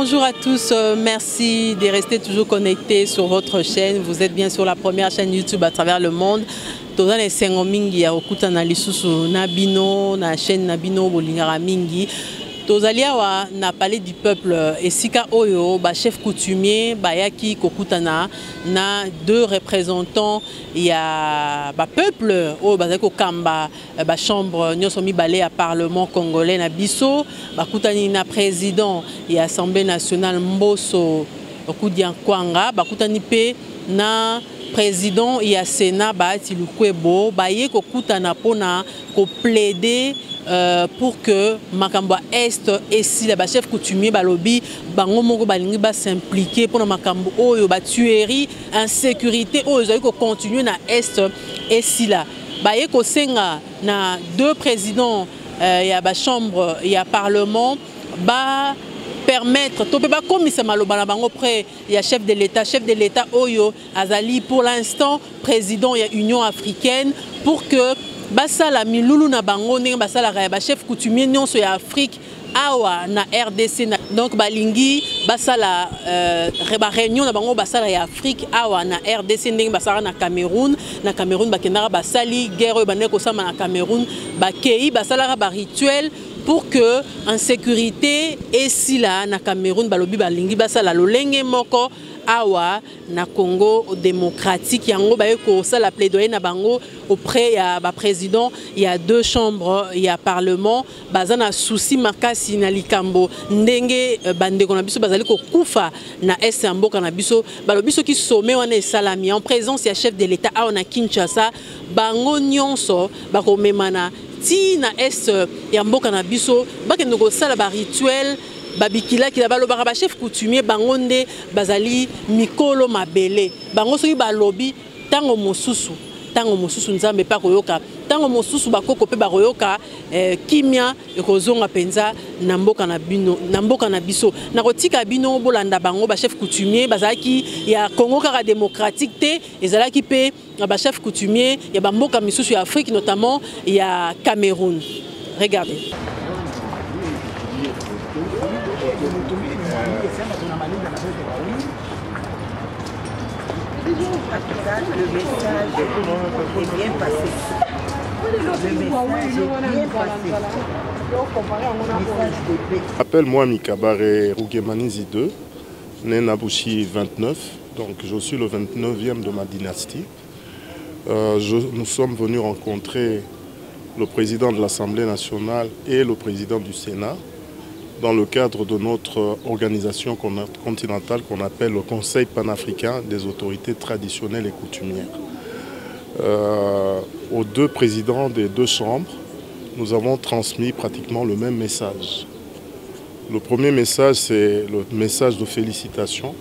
Bonjour à tous, merci de rester toujours connectés sur votre chaîne. Vous êtes bien sur la première chaîne YouTube à travers le monde. Toza les sengo mingi ya okuta na lisusu nabino na chaîne nabino bolingara mingi. Tozalia wa na palais du peuple esika oyo ba chef coutumier ba yaki kokutana na deux représentants ya ba peuple o ba ko kamba ba chambre nyoso mibale à parlement congolais na biso ba kutani na président ya assemblée nationale Mboso Okudiankwanga ba kutani pe na président ya sénat ba Tilukwebo ba ye kokutana pona ko plaider pour que Makamba Est et si la chef coutumier balobi bango moko balingi ba s'impliquer pour Makambo oyo ba tuerie insécurité oyo zo ko continuer na Est et si la ba ye ko senga na deux présidents ya ba chambre ya parlement ba permettre to pe ba komisa maloba na bango près ya chef de l'état oyo azali pour l'instant président ya Union africaine pour que basala milulu na bango ndenge basala ba chef coutumier nyonso ya Afrique awa na RDC donc balingi basala ba réunion na bango basala ya Afrique awa na RDC ndenge basala na Cameroun bakendaka basali guerre bande ko sama na Cameroun bakei basala ba rituel pour que en sécurité et si là na Cameroun balobi balingi basala lolenge moko awa na Congo démocratique yango ba ko sala plaidoyer na bango auprès ya ba président il y a deux chambres il y a parlement bazana souci makasi na likambo ndenge bandeko na biso bazali ko kufa na est ya mboka na biso balobiso ki sommet wana salami en présence ya chef de l'état awa na Kinshasa bango nyonso bako memana ti na est ya mboka na biso bakende ko sala ba rituel babikila ki baloba ba chef coutumier bango nde bazali mikolo mabele bango soki balobi tango mosusu nzambe pa koyoka tango mosusu bakoko pe bakoyoka kimia ekozonga penza na mboka na biso na kotika bino bolanda bango ba chef coutumier bazalaki ya Congo kaka démocratique te ezalaki pe ba chef coutumier ya ba mboka misusu ya Afrique notamment ya Cameroun. Regardez. Le message est bien passé. Appelle-moi Mikabare Rugemanizi 2, né Nabushi 29, donc je suis le 29e de ma dynastie. Nous sommes venus rencontrer le président de l'Assemblée nationale et le président du Sénat dans le cadre de notre organisation continentale qu'on appelle le Conseil panafricain des autorités traditionnelles et coutumières. Aux deux présidents des deux chambres, nous avons transmis pratiquement le même message. Le premier message, c'est le message de félicitations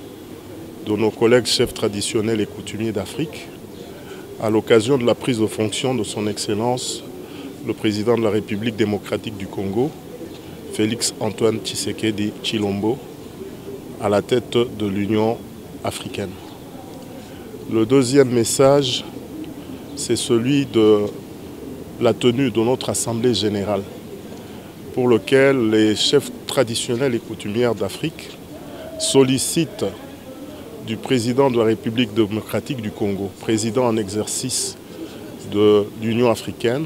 de nos collègues chefs traditionnels et coutumiers d'Afrique à l'occasion de la prise de fonction de son Excellence, le président de la République démocratique du Congo, Félix Antoine Tshisekedi Tshilombo, à la tête de l'Union africaine. Le deuxième message, c'est celui de la tenue de notre Assemblée générale, pour lequel les chefs traditionnels et coutumières d'Afrique sollicitent du président de la République démocratique du Congo, président en exercice de l'Union africaine,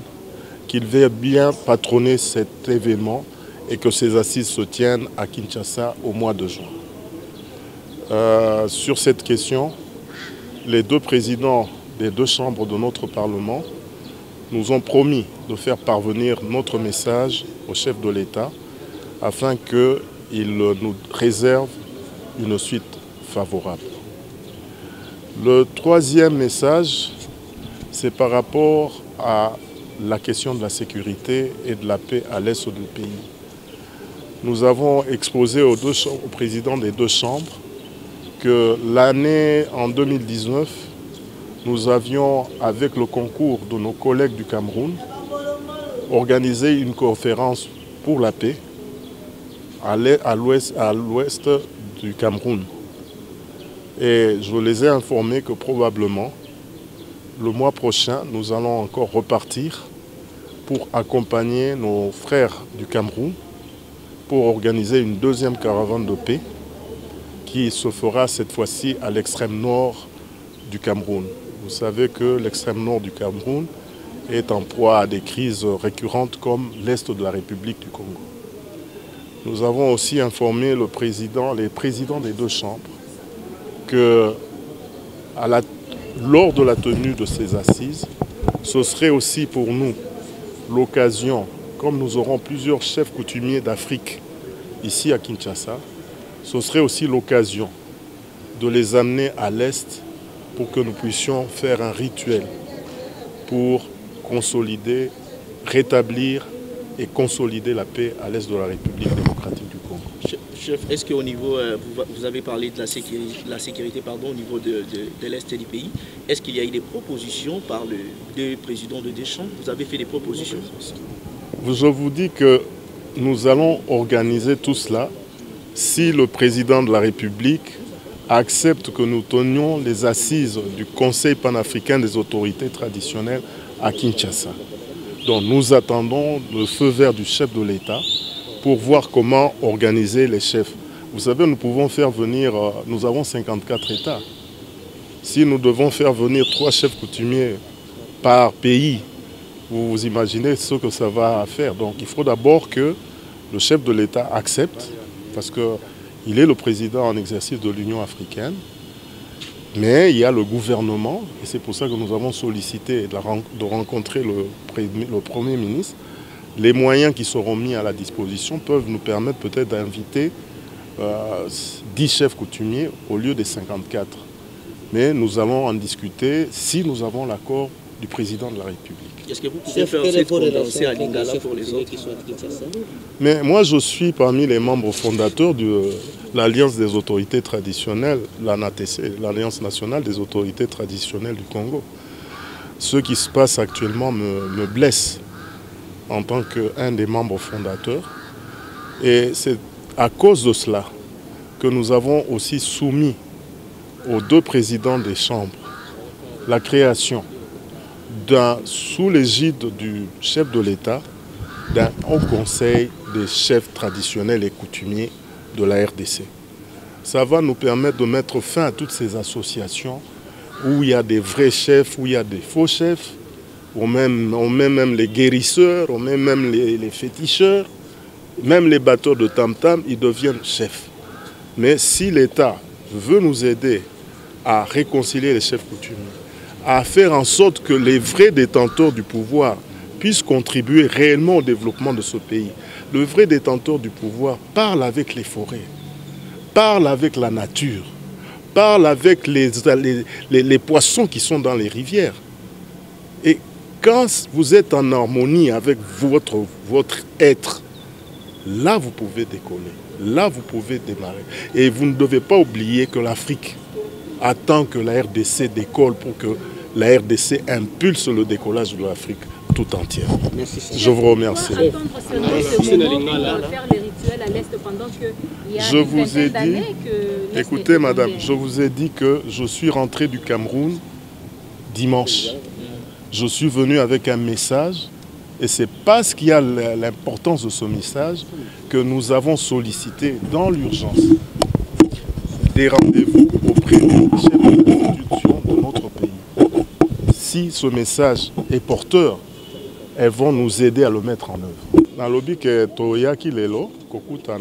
qu'il veuille bien patronner cet événement et que ces assises se tiennent à Kinshasa au mois de juin. Sur cette question, les deux présidents des deux chambres de notre Parlement nous ont promis de faire parvenir notre message au chef de l'État afin qu'il nous réserve une suite favorable. Le troisième message, c'est par rapport à la question de la sécurité et de la paix à l'est du pays. Nous avons exposé au président des deux chambres que l'année en 2019, nous avions, avec le concours de nos collègues du Cameroun, organisé une conférence pour la paix à l'ouest du Cameroun. Et je les ai informés que probablement, le mois prochain, nous allons encore repartir pour accompagner nos frères du Cameroun pour organiser une deuxième caravane de paix qui se fera cette fois-ci à l'extrême nord du Cameroun. Vous savez que l'extrême nord du Cameroun est en proie à des crises récurrentes comme l'Est de la République du Congo. Nous avons aussi informé les présidents des deux chambres que lors de la tenue de ces assises, ce serait aussi pour nous l'occasion, comme nous aurons plusieurs chefs coutumiers d'Afrique ici à Kinshasa, ce serait aussi l'occasion de les amener à l'Est pour que nous puissions faire un rituel pour consolider, rétablir et consolider la paix à l'Est de la République démocratique du Congo. Chef, est-ce qu'au niveau, vous avez parlé de la sécurité au niveau de l'Est du pays, est-ce qu'il y a eu des propositions par le deux présidents de deux chambres? Vous avez fait des propositions? Je vous dis que nous allons organiser tout cela si le président de la République accepte que nous tenions les assises du Conseil panafricain des autorités traditionnelles à Kinshasa. Donc nous attendons le feu vert du chef de l'État pour voir comment organiser les chefs. Vous savez, nous pouvons faire venir, nous avons 54 États. Si nous devons faire venir 3 chefs coutumiers par pays, vous imaginez ce que ça va faire. Donc il faut d'abord que le chef de l'État accepte, parce qu'il est le président en exercice de l'Union africaine, mais il y a le gouvernement, et c'est pour ça que nous avons sollicité de rencontrer le Premier ministre. Les moyens qui seront mis à la disposition peuvent nous permettre peut-être d'inviter 10 chefs coutumiers au lieu des 54. Mais nous allons en discuter si nous avons l'accord du président de la République. Est-ce que vous pouvez faire cette condensée à Lingala pour les autres? Mais moi, je suis parmi les membres fondateurs de l'Alliance des autorités traditionnelles, l'ANATC, l'Alliance nationale des autorités traditionnelles du Congo. Ce qui se passe actuellement me blesse en tant qu'un des membres fondateurs. Et c'est à cause de cela que nous avons aussi soumis aux 2 présidents des chambres la création sous l'égide du chef de l'État, d'un haut conseil des chefs traditionnels et coutumiers de la RDC. Ça va nous permettre de mettre fin à toutes ces associations où il y a des vrais chefs, où il y a des faux chefs, on met même les guérisseurs, on met même les féticheurs, même les batteurs de tam-tam, ils deviennent chefs. Mais si l'État veut nous aider à réconcilier les chefs coutumiers, à faire en sorte que les vrais détenteurs du pouvoir puissent contribuer réellement au développement de ce pays. Le vrai détenteur du pouvoir parle avec les forêts, parle avec la nature, parle avec les poissons qui sont dans les rivières. Et quand vous êtes en harmonie avec votre être, là vous pouvez décoller, là vous pouvez démarrer. Et vous ne devez pas oublier que l'Afrique attend que la RDC décolle pour que la RDC impulse le décollage de l'Afrique tout entière. Merci. Je vous remercie. Je vous ai dit, écoutez madame, je vous ai dit que je suis rentré du Cameroun dimanche. Je suis venu avec un message et c'est parce qu'il y a l'importance de ce message que nous avons sollicité dans l'urgence des rendez-vous auprès des chefs d'institution de notre pays. Si ce message est porteur, elles vont nous aider à le mettre en œuvre. Dans le but que Toyaki Lelo, Kokuta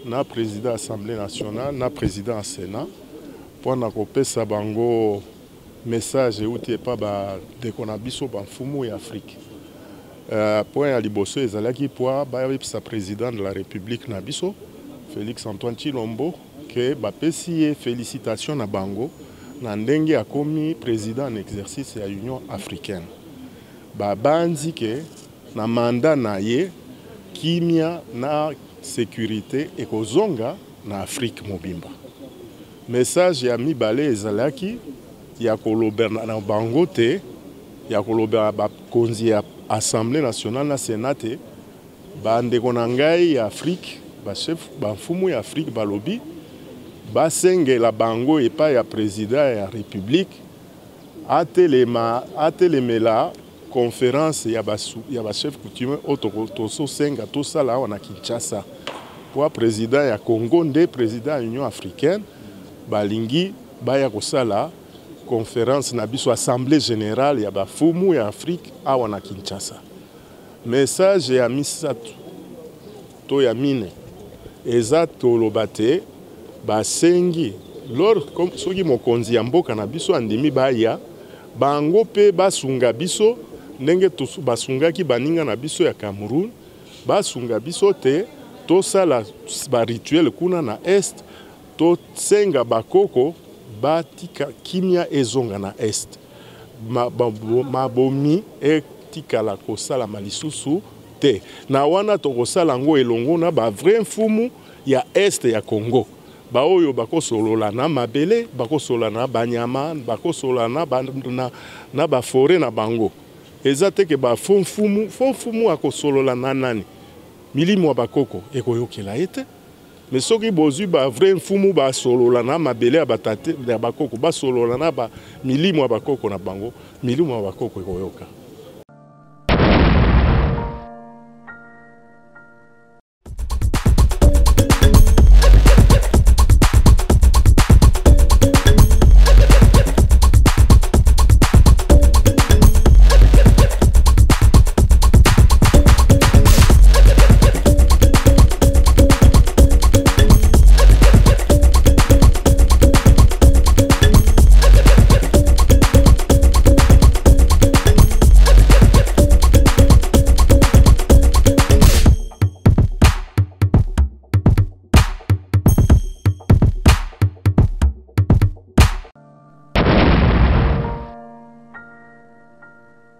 na président de l'Assemblée nationale, na président du Sénat, pour na bango message et outil pas de konabiso banfumu et Afrique. Point à liboso ezalaki pour sa président de la République nabiso, Félix Antoine Tshilombo, que bapesi félicitations na bango. Nandenge a commis président en exercice à l'Union africaine. Bandi ke na mandat na ye kimia na sécurité et kozonga na Afrique mobimba. Message ya mibale ezalaki ya koloba na bango te ya koloba ba konzi ya Assemblée nationale na Sénat te bandeko na ngai ya Afrique ba chef ba mfumu ya Afrique balobi basenge la bango et pas ya président ya République atelemela conférence ya ba chef coutumier autorotoso senga to sala wana Kinshasa wa président ya Congo nde président ya Union africaine balingi baya kosala conférence na biso assemblée générale ya bafumu ya Afrique awa na Kinshasa. Message ya misatu to ya mine eza toloba te basengi lor soki mokonzi ya mboka na biso andimi baya bango pe basunga biso ndenge basungaki baninga na biso ya Cameroun basunga biso te tosala ba rituel kuna na est to senga bakoko batika kimia ezonga na est mabomi etikala kosala malisusu te na wana tokosala ngo elongo na ba vrai mfumu ya est ya Congo baoyo bakosolola na mabele bakosola na banyama bakosola na ba forêt na bango eza teke ba fonfumu akosolola na nani milimo bakoko ekoyokela ete mais soki bozwi ba vrai mfumu ba solola na mabele ya batate ya bakoko ba solola na ba milimo bakoko na bango milimo bakoko ekoyoka